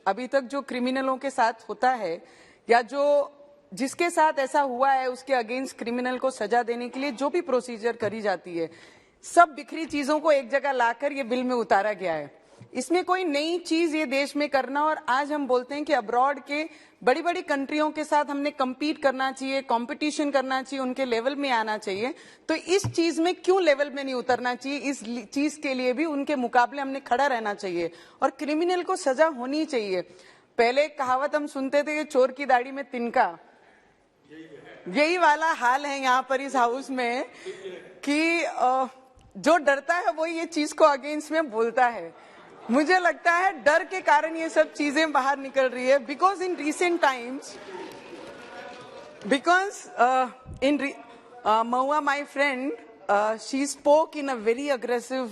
अभी तक जो क्रिमिनलों के साथ होता है या जो जिसके साथ ऐसा हुआ है उसके अगेंस्ट क्रिमिनल को सजा देने के लिए जो भी प्रोसीजर करी जाती है, सब बिखरी चीजों को एक जगह लाकर ये बिल में उतारा गया है। इसमें कोई नई चीज ये देश में करना, और आज हम बोलते हैं कि अब्रॉड के बड़ी बड़ी कंट्रियों के साथ हमने compete करना चाहिए, कंपटीशन करना चाहिए, उनके लेवल में आना चाहिए। तो इस चीज में क्यों लेवल में नहीं उतरना चाहिए? इस चीज के लिए भी उनके मुकाबले हमने खड़ा रहना चाहिए और क्रिमिनल को सजा होनी चाहिए। पहले कहावत हम सुनते थे कि चोर की दाढ़ी में तिनका, यही वाला हाल है यहाँ पर इस हाउस में कि जो डरता है वो ये चीज को अगेंस्ट में बोलता है। मुझे लगता है डर के कारण ये सब चीजें बाहर निकल रही है। Because in recent times, Mahua, my friend, she spoke in a very aggressive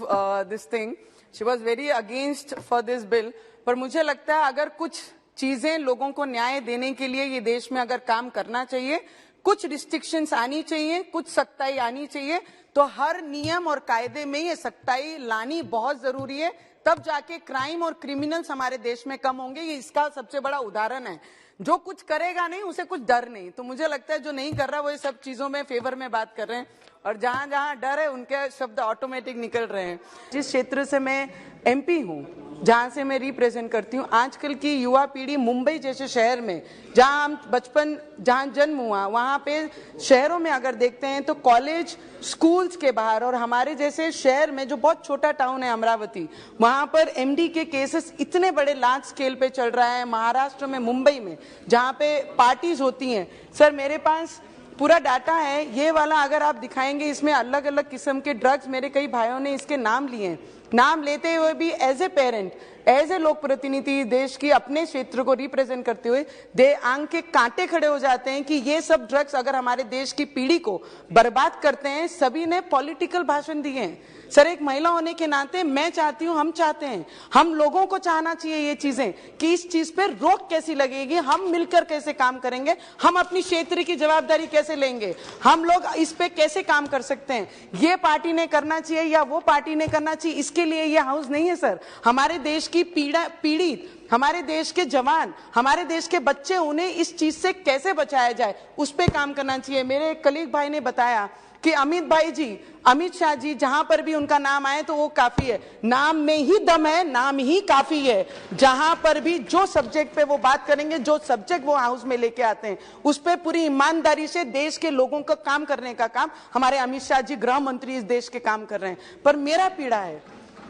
this thing. She was very against for this bill. पर मुझे लगता है अगर कुछ चीजें लोगों को न्याय देने के लिए ये देश में अगर काम करना चाहिए, कुछ रिस्ट्रिक्शंस आनी चाहिए, कुछ सख्ताई आनी चाहिए, तो हर नियम और कायदे में ये सख्ताई लानी बहुत जरूरी है। तब जाके क्राइम और क्रिमिनल्स हमारे देश में कम होंगे। ये इसका सबसे बड़ा उदाहरण है। जो कुछ करेगा नहीं उसे कुछ डर नहीं। तो मुझे लगता है जो नहीं कर रहा वो ये सब चीजों में फेवर में बात कर रहे हैं, और जहां जहां डर है उनके शब्द ऑटोमेटिक निकल रहे हैं। जिस क्षेत्र से मैं MP हूं, जहां से मैं रिप्रेजेंट करती हूँ, आजकल की युवा पीढ़ी मुंबई जैसे शहर में जहां हम बचपन जहां जन्म हुआ, वहां पे शहरों में अगर देखते हैं तो कॉलेज स्कूल्स के बाहर, और हमारे जैसे शहर में जो बहुत छोटा टाउन है अमरावती, वहां पर MD के केसेस इतने बड़े लार्ज स्केल पे चल रहा है। महाराष्ट्र में, मुंबई में जहां पे पार्टीज होती हैं, सर मेरे पास पूरा डाटा है ये वाला, अगर आप दिखाएंगे इसमें अलग अलग किस्म के ड्रग्स, मेरे कई भाइयों ने इसके नाम लिए हैं। नाम लेते हुए भी as a parent, as a लोक प्रतिनिधि देश की अपने क्षेत्र को रिप्रेजेंट करते हुए दे आंख के कांटे खड़े हो जाते हैं कि ये सब ड्रग्स अगर हमारे देश की पीढ़ी को बर्बाद करते हैं। सभी ने पॉलिटिकल भाषण दिए हैं। सर एक महिला होने के नाते मैं चाहती हूं, हम चाहते हैं, हम लोगों को चाहना चाहिए ये चीजें कि इस चीज पे रोक कैसी लगेगी, हम मिलकर कैसे काम करेंगे, हम अपनी क्षेत्र की जवाबदारी कैसे लेंगे, हम लोग इस पे कैसे काम कर सकते हैं। ये पार्टी ने करना चाहिए या वो पार्टी ने करना चाहिए, इसके लिए ये हाउस नहीं है सर। हमारे देश की पीड़ित, हमारे देश के जवान, हमारे देश के बच्चे, उन्हें इस चीज से कैसे बचाया जाए उस पे काम करना चाहिए। मेरे एक कलीग भाई ने बताया कि अमित शाह जी जहां पर भी उनका नाम आए तो वो काफी है। नाम में ही दम है, नाम ही काफी है। जहां पर भी जो सब्जेक्ट पे वो बात करेंगे, जो सब्जेक्ट वो हाउस में लेके आते हैं, उस पे पूरी ईमानदारी से देश के लोगों का काम करने का काम हमारे अमित शाह जी गृह मंत्री इस देश के काम कर रहे हैं। पर मेरा पीड़ा है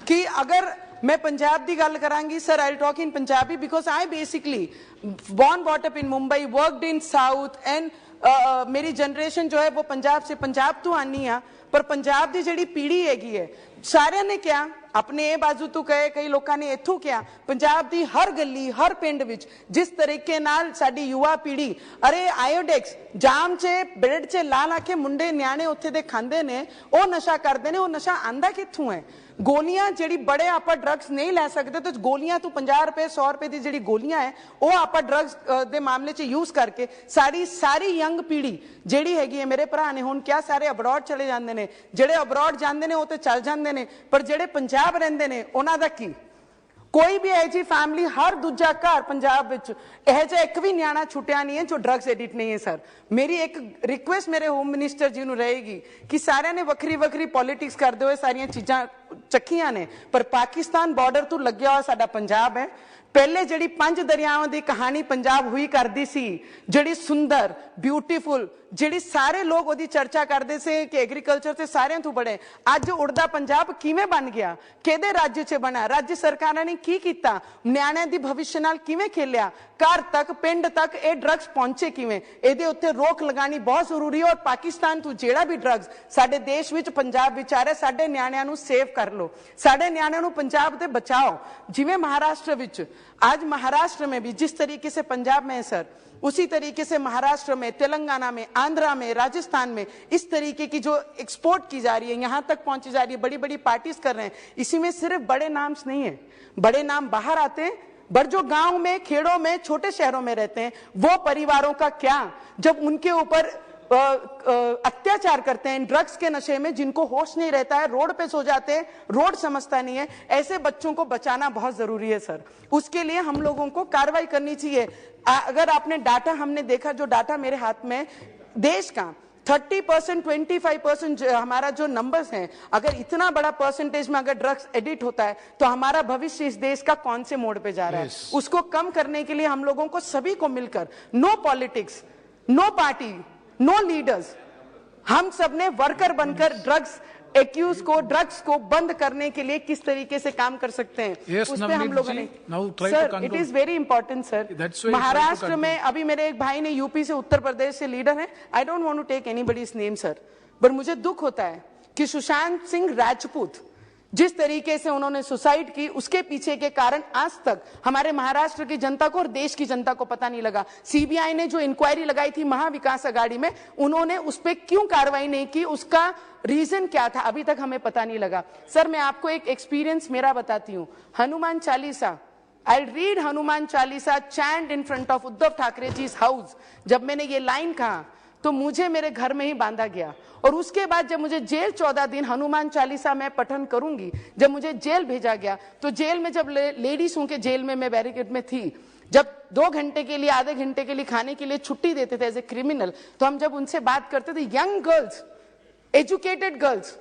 कि अगर मैं पंजाब की गल करांगी, sir I talk in Punjabi because I basically born brought up in Mumbai, worked in South and मेरी जनरेशन जो है वो पंजाब से, पंजाब तो आनी आ, पर पंजाब की जिहड़ी पीढ़ी हैगी है, सारे ने क्या अपने ए बाजू तो कहे, कई लोगों ने इथों क्या, पंजाब की हर गली हर पिंड विच जिस तरीके नाल साडी युवा पीढ़ी, अरे आयोडेक्स जाम चे ब्रेड चे ला ला के मुंडे न्याणे उत्थे दे खांदे ने, वो नशा करते ने, वो नशा आंदा कित्थों है। गोलियां जिहड़ी बड़े आप ड्रग्स नहीं लै सकते, तो गोलियां तो 50 रुपए 100 रुपए की जिहड़ी गोलियां है वो आप ड्रग्स दे मामले च यूज करके सारी यंग पीढ़ी जिहड़ी हैगी है, मेरे भरा ने हुण क्या सारे अब्रॉड चले जांदे ने, जिहड़े अब्रॉड जांदे ने वो तो चल जांदे ने, पर जिहड़े पंजाब रहिंदे ने उन्हां दा की? कोई भी ऐसी फैमिली, हर दूजा घर पंजाब विच यह जिहा एक भी न्याणा छुटिया नहीं है जो ड्रग्स एडिक्ट नहीं है। सर मेरी एक रिक्वेस्ट मेरे होम मिनिस्टर जी नूं रहेगी कि सारिਆਂ ने वक्री वक्री पॉलिटिक्स करते हुए सारियां चीज़ां चक्कियां ने, पर पाकिस्तान बॉर्डर तो लग्या हुआ साडा पंजाब है। पहले जिहड़ी 5 दरियावां की कहानी पंजाब हुई करती सी, जिहड़ी सुंदर ब्यूटीफुल, जिहड़ी सारे लोग ओदी चर्चा करते से कि एग्रीकल्चर से सारिਆਂ तो बड़े, अज उड़दा पंजाब किवें बन गया, किहदे राज्य च बना, राज्य सरकारां ने की कीता, न्याणिਆਂ दी भविष्य नाल किवें खेलिया, घर तक पिंड तक ये ड्रग्स पहुंचे किवें, इहदे उत्ते रोक लगानी बहुत जरूरी है। और पाकिस्तान तो जिहड़ा भी ड्रग्स साडे देश विच पंजाब विच आ रहा, साडे न्याणिਆਂ नूं सेव कर लो, साडे न्याणिਆਂ नूं पंजाब ते बचाओ। जिवें महाराष्ट्र विच, आज महाराष्ट्र में भी जिस तरीके से पंजाब में है सर, उसी तरीके से महाराष्ट्र में, तेलंगाना में, आंध्रा में, राजस्थान में इस तरीके की जो एक्सपोर्ट की जा रही है, यहां तक पहुंची जा रही है, बड़ी बड़ी पार्टीज कर रहे हैं। इसी में सिर्फ बड़े नाम नहीं है, बड़े नाम बाहर आते हैं, पर जो गांव में, खेड़ों में, छोटे शहरों में रहते हैं वो परिवारों का क्या, जब उनके ऊपर अत्याचार करते हैं ड्रग्स के नशे में, जिनको होश नहीं रहता है, रोड पे सो जाते हैं, रोड समझता नहीं है, ऐसे बच्चों को बचाना बहुत जरूरी है सर। उसके लिए हम लोगों को कार्रवाई करनी चाहिए। अगर आपने डाटा, हमने देखा जो डाटा मेरे हाथ में देश का 30%, 25% हमारा जो नंबर्स हैं, अगर इतना बड़ा परसेंटेज में अगर ड्रग्स एडिट होता है तो हमारा भविष्य इस देश का कौन से मोड़ पे जा रहा है। उसको कम करने के लिए हम लोगों को सभी को मिलकर, no politics, no party, no leaders, हम सब ने वर्कर बनकर ड्रग्स एक्यूज को, ड्रग्स को बंद करने के लिए किस तरीके से काम कर सकते हैं, उस पे हम लोगों ने। Sir, it is very important sir. Maharashtra में अभी मेरे एक भाई ने, यूपी से, उत्तर प्रदेश से लीडर है, I don't want to take anybody's name sir, पर मुझे दुख होता है कि सुशांत सिंह राजपूत जिस तरीके से उन्होंने सुसाइड की, उसके पीछे के कारण आज तक हमारे महाराष्ट्र की जनता को और देश की जनता को पता नहीं लगा। सीबीआई ने जो इंक्वायरी लगाई थी महाविकास अघाड़ी में, उन्होंने उस पर क्यों कार्रवाई नहीं की, उसका रीजन क्या था, अभी तक हमें पता नहीं लगा। सर, मैं आपको एक एक्सपीरियंस मेरा बताती हूँ। Hanuman Chalisa, I read Hanuman Chalisa chant in front of Uddhav Thackeray ji house. जब मैंने ये लाइन कहा तो मुझे मेरे घर में ही बांधा गया, और उसके बाद जब मुझे जेल 14 दिन हनुमान चालीसा में पठन करूंगी, जब मुझे जेल भेजा गया, तो जेल में जब लेडीज के जेल में मैं बैरिकेड में थी, जब 2 घंटे के लिए, आधे घंटे के लिए खाने के लिए छुट्टी देते थे एज ए क्रिमिनल, तो हम जब उनसे बात करते थे, young girls, educated girls,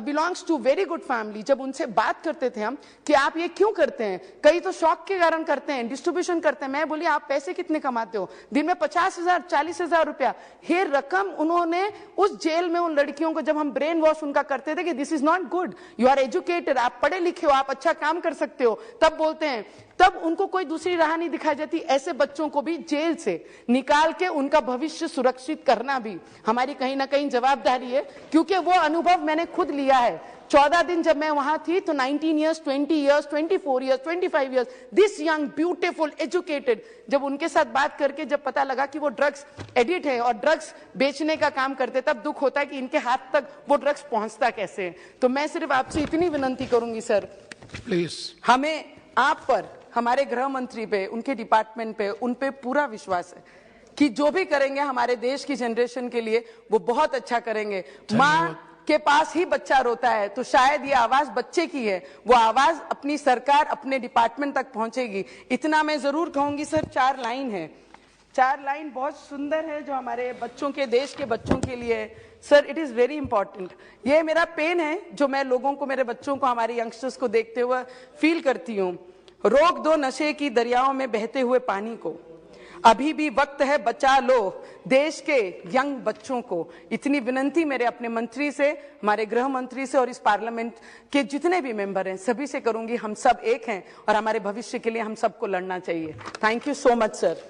belongs to very good family, जब उनसे बात करते थे हम कि आप ये क्यों करते हैं, कई तो शौक के कारण करते हैं, डिस्ट्रीब्यूशन करते हैं। मैं बोली, आप पैसे कितने कमाते हो? दिन में 50,000, 40,000 रुपया। ये रकम उन्होंने उस जेल में उन लड़कियों को, जब हम ब्रेन वॉश उनका करते थे कि this is not good, you are educated, आप पढ़े लिखे हो, आप अच्छा काम कर सकते हो, तब बोलते हैं, तब उनको कोई दूसरी राह नहीं दिखाई जाती। ऐसे बच्चों को भी जेल से निकाल के उनका भविष्य सुरक्षित करना भी हमारी कहीं ना कहीं जवाबदारी है, क्योंकि वो अनुभव मैंने खुद लिया है। 14 दिन जब मैं वहां थी तो 19 years, 20 years, 24 years, 25 years, this young beautiful educated, जब उनके साथ बात करके जब पता लगा कि वो ड्रग्स एडिक्ट है और ड्रग्स बेचने का काम करते, तब दुख होता है कि इनके हाथ तक वो ड्रग्स पहुंचता कैसे है। तो मैं सिर्फ आपसे इतनी विनंती करूंगी सर, प्लीज, हमें आप पर, हमारे गृह मंत्री पे, उनके डिपार्टमेंट पे, उन पे पूरा विश्वास है कि जो भी करेंगे हमारे देश की जनरेशन के लिए वो बहुत अच्छा करेंगे। माँ के पास ही बच्चा रोता है तो शायद ये आवाज बच्चे की है, वो आवाज अपनी सरकार, अपने डिपार्टमेंट तक पहुंचेगी। इतना मैं जरूर कहूंगी सर। 4 लाइन है, 4 लाइन बहुत सुंदर है जो हमारे बच्चों के, देश के बच्चों के लिए है। Sir, it is very important. ये मेरा पेन है जो मैं लोगों को, मेरे बच्चों को, हमारे यंगस्टर्स को देखते हुए फील करती हूँ। रोक दो नशे की दरियाओं में बहते हुए पानी को, अभी भी वक्त है, बचा लो देश के यंग बच्चों को। इतनी विनंती मेरे अपने मंत्री से, हमारे गृह मंत्री से और इस पार्लियामेंट के जितने भी मेंबर हैं सभी से करूंगी। हम सब एक हैं और हमारे भविष्य के लिए हम सबको लड़ना चाहिए। Thank you so much sir.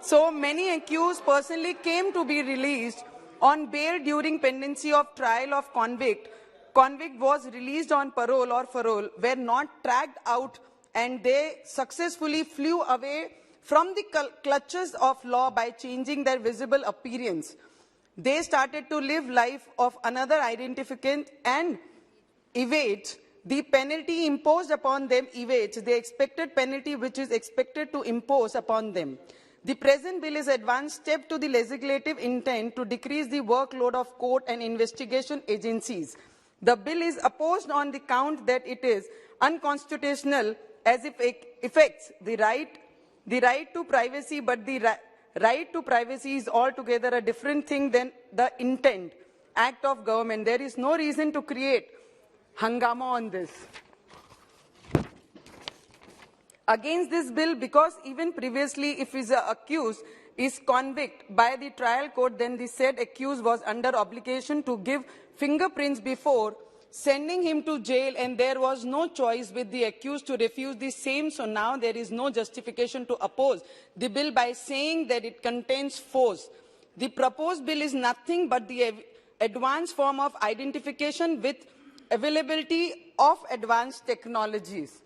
So many accused personally came to be released on bail during pendency of trial of convict. Convict was released on parole or parole, were not tracked out, and they successfully flew away from the clutches of law by changing their visible appearance. They started to live life of another identificant and evade the penalty imposed upon them, evades the expected penalty which is expected to impose upon them. The present bill is advanced step to the legislative intent to decrease the workload of court and investigation agencies. The bill is opposed on the count that it is unconstitutional as if it affects the right to privacy, but the right to privacy is altogether a different thing than the intent act of government. There is no reason to create hangama on this. Against this bill, because even previously if is accused is convicted by the trial court, then the said accused was under obligation to give fingerprints before sending him to jail, and there was no choice with the accused to refuse the same. So now there is no justification to oppose the bill by saying that it contains force. The proposed bill is nothing but the advanced form of identification with availability of advanced technologies.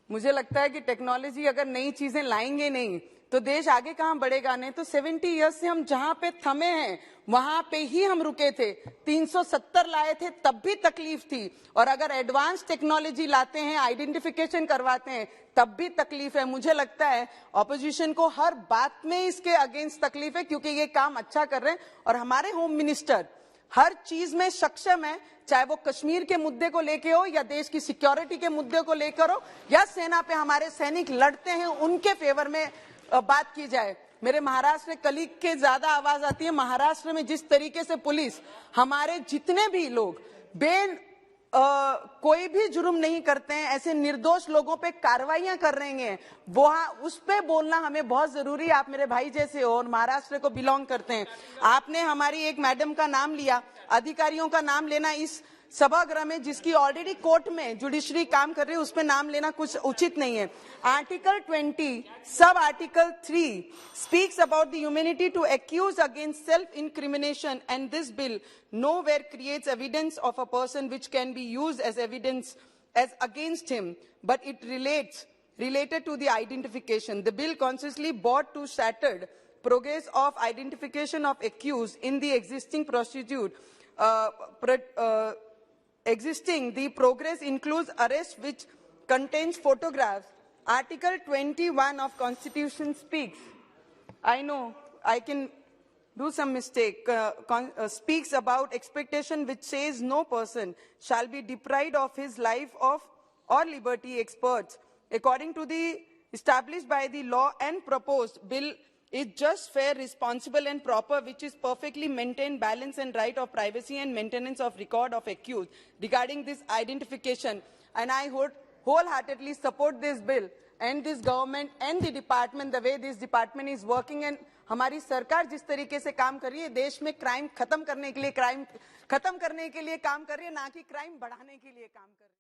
मुझे लगता है कि technology अगर नई चीजें लाएंगे नहीं तो देश आगे कहां बढ़ेगा। नहीं तो 70 इयर्स से हम जहां पे थमे हैं वहां पे ही हम रुके थे। 370 लाए थे तब भी तकलीफ थी, और अगर एडवांस टेक्नोलॉजी लाते हैं, आइडेंटिफिकेशन करवाते हैं, तब भी तकलीफ है। मुझे लगता है ऑपोजिशन को हर बात में इसके अगेंस्ट तकलीफ है, क्योंकि ये काम अच्छा कर रहे हैं और हमारे होम मिनिस्टर हर चीज में सक्षम है, चाहे वो कश्मीर के मुद्दे को लेके हो या देश की सिक्योरिटी के मुद्दे को लेकर हो या सेना पे हमारे सैनिक लड़ते हैं उनके फेवर में बात की जाए। मेरे महाराष्ट्र कलीग के ज्यादा आवाज आती है। महाराष्ट्र में जिस तरीके से पुलिस हमारे जितने भी लोग कोई भी जुर्म नहीं करते हैं, ऐसे निर्दोष लोगों पे कार्रवाइयां कर रहे हैं, वहां उस पे बोलना हमें बहुत जरूरी है। आप मेरे भाई जैसे हो और महाराष्ट्र को बिलोंग करते हैं। आपने हमारी एक मैडम का नाम लिया, अधिकारियों का नाम लेना इस सभागृह में जिसकी ऑलरेडी कोर्ट में जुडिशरी काम कर रही है, उस पे नाम लेना कुछ उचित नहीं है। Article 20 sub article 3 speaks about the immunity to accuse against self-incrimination, and this bill nowhere creates evidence of a person which can be used as evidence as against him, but it related to the identification. The bill consciously brought to shattered progress of identification of accused in the existing procedure. The progress includes arrest which contains photographs. Article 21 of Constitution speaks. I know I can do some mistake. Speaks about expectation which says no person shall be deprived of his life of or liberty. Experts, according to the established by the law and proposed bill, is just, fair, responsible and proper, which is perfectly maintained balance and right of privacy and maintenance of record of accused regarding this identification. And I would wholeheartedly support this bill and this government and the department, the way this department is working, and हमारी सरकार जिस तरीके से काम कर रही है, देश में क्राइम खत्म करने के लिए काम कर रही है, ना कि क्राइम बढ़ाने के लिए काम कर रही है।